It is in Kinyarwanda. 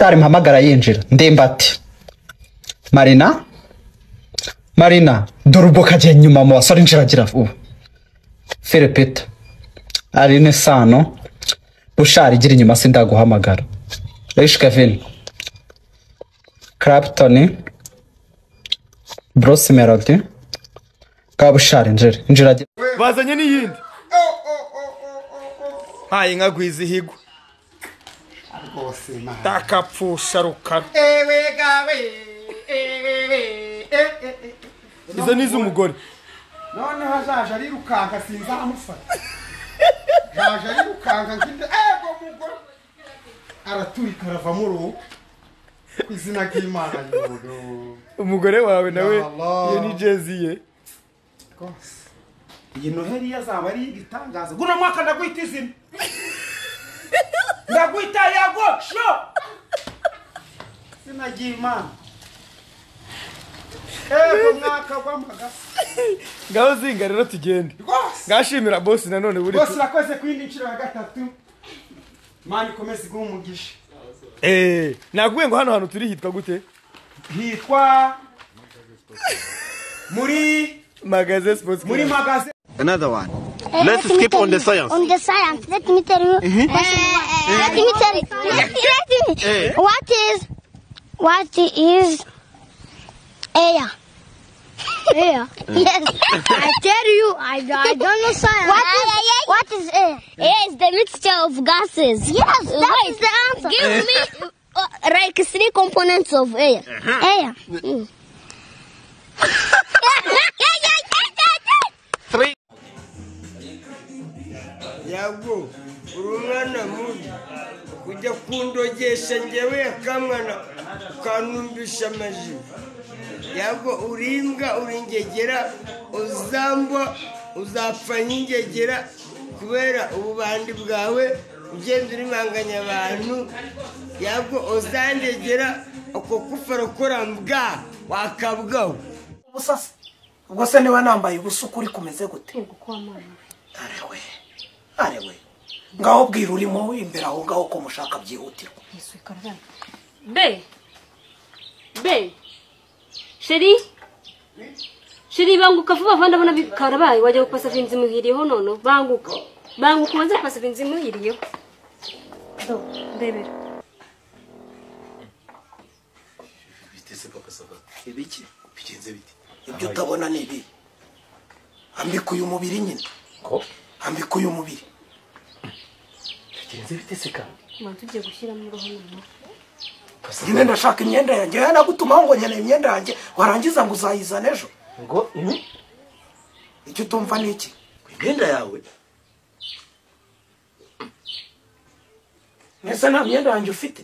umusitari mpamagara yinjira Ndimbati Marina dorubo kaje nyuma mu basore injira gira ubu Philipita Aline Sano Bushari gira inyuma sindaguhamagara Rish Kevin Clapton Bruce Melody Kabushari injira bazanye n'iyindi hayi nka gwizihigwa rwose ma takapfusha rukara ewe gawe izo nizo umugore none hazaje ari rukanka sinzamufata haje ari rukanka nginde ego mugore araturika arava mu rugo kwizina k'Imana y'urugo umugore wawe nawe iyo ni jezi ye rwose iyi Noheli yazaba ari igitangaza guno mwaka ndaguhita izina ndaguhita yago sho sinagiye Imana ego mwaka w'amagasa ngaho zinga rero tugende ngashimira boss nanone buri boss rakoze kwindi nshiro ya gatatu mani komezi gumugisha naguye ngo hano turi hitwa gute hitwa muri Magaze Sports muri Magaze. Another one. Let's skip on the science. On the science, let me tell you. Let me tell you. What is air? Air. Yes. I tell you, I don't know science. What is air? Air is the mixture of gases. Yes, that is the answer. Give me like 3 components of air. Air. Yago urumwana mubi kujya kundogesha ngewe yakamwana kanumbisha amaji yago urimbwa uringegera uzambwa uzapfa nyingegera kubera ububandi bwawe ugenda urimanganya abantu yago uzandegera uko kufara ukora mbwa wakabwaho ubusasa ubwo se niba nambaye ubusukuri kumeze gute arewe ngaho bwira urimo imbere aho ngaho ko mushaka byihutirwa be sheri banguka vuba vuba ndabona bikarabaye wajya gupasa vinzi muhiriyeho none banguka maze gupasa vinzi muhiriyeho ndebera bitese papa saba ibiki bigenze biti ibyo utabona ni ibi ambika uyu mubiri nyine ko ambika uyu mubiri bigenze bitese ka tugiye gushyira mu roho none nyine ndashaka imyenda yanjye yanagutuma ngo nyene imyenda yanjye warangiza ngo uzayizana ejo ngo icyo tumva ni iki imyenda yawe neza nta myenda yanjye ufite